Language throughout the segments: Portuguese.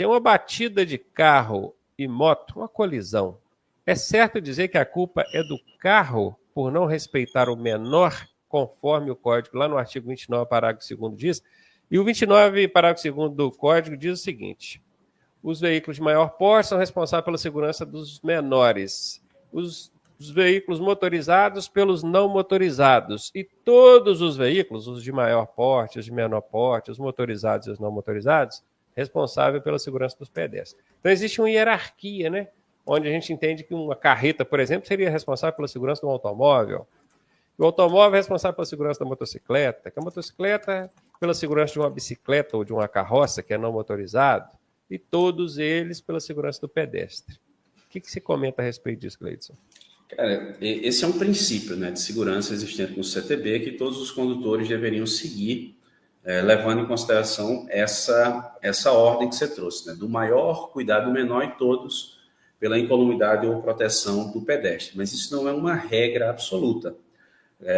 tem uma batida de carro e moto, uma colisão. É certo dizer que a culpa é do carro por não respeitar o menor, conforme o Código, lá no artigo 29, parágrafo 2º diz, e o 29, parágrafo 2º do Código diz o seguinte: os veículos de maior porte são responsáveis pela segurança dos menores, os veículos motorizados pelos não motorizados, e todos os veículos, os de maior porte, os de menor porte, os motorizados e os não motorizados, responsáveis pela segurança dos pedestres. Então existe uma hierarquia, né? Onde a gente entende que uma carreta, por exemplo, seria responsável pela segurança de um automóvel, o automóvel é responsável pela segurança da motocicleta, que a motocicleta pela segurança de uma bicicleta ou de uma carroça, que é não motorizado, e todos eles pela segurança do pedestre. O que você comenta a respeito disso, Cleidson? Cara, esse é um princípio, né, de segurança existente no CTB que todos os condutores deveriam seguir, levando em consideração essa ordem que você trouxe, né, do maior cuidado do menor e todos pela incolumidade ou proteção do pedestre. Mas isso não é uma regra absoluta.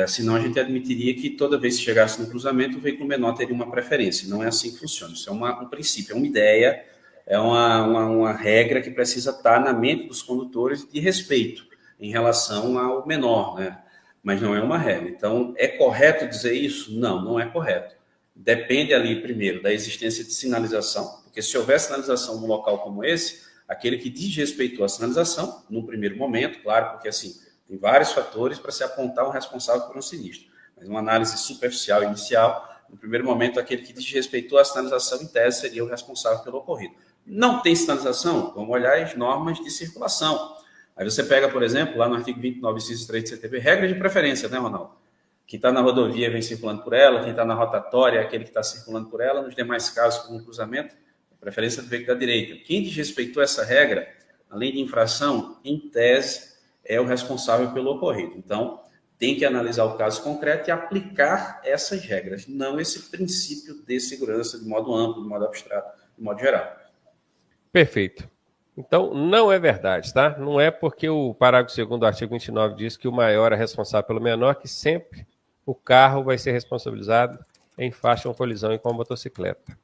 Senão a gente admitiria que toda vez que chegasse no cruzamento, o veículo menor teria uma preferência. Não é assim que funciona. Isso é um princípio, é uma ideia, é uma regra que precisa estar na mente dos condutores de respeito em relação ao menor, né? Mas não é uma regra. Então, é correto dizer isso? Não, não é correto. Depende ali, primeiro, da existência de sinalização, porque se houver sinalização num local como esse, aquele que desrespeitou a sinalização, no primeiro momento, claro, porque assim, tem vários fatores para se apontar um responsável por um sinistro. Mas uma análise superficial inicial, no primeiro momento, aquele que desrespeitou a sinalização, em tese, seria o responsável pelo ocorrido. Não tem sinalização? Vamos olhar as normas de circulação. Aí você pega, por exemplo, lá no artigo 29, inciso 3 do CTB, regra de preferência, né, Ronaldo? Quem está na rodovia vem circulando por ela, quem está na rotatória é aquele que está circulando por ela, nos demais casos, como um cruzamento, preferência do veículo da direita. Quem desrespeitou essa regra, além de infração, em tese, é o responsável pelo ocorrido. Então, tem que analisar o caso concreto e aplicar essas regras, não esse princípio de segurança de modo amplo, de modo abstrato, de modo geral. Perfeito. Então, não é verdade, tá? Não é porque o parágrafo 2º do artigo 29 diz que o maior é responsável pelo menor que sempre o carro vai ser responsabilizado em faixa ou colisão com a motocicleta.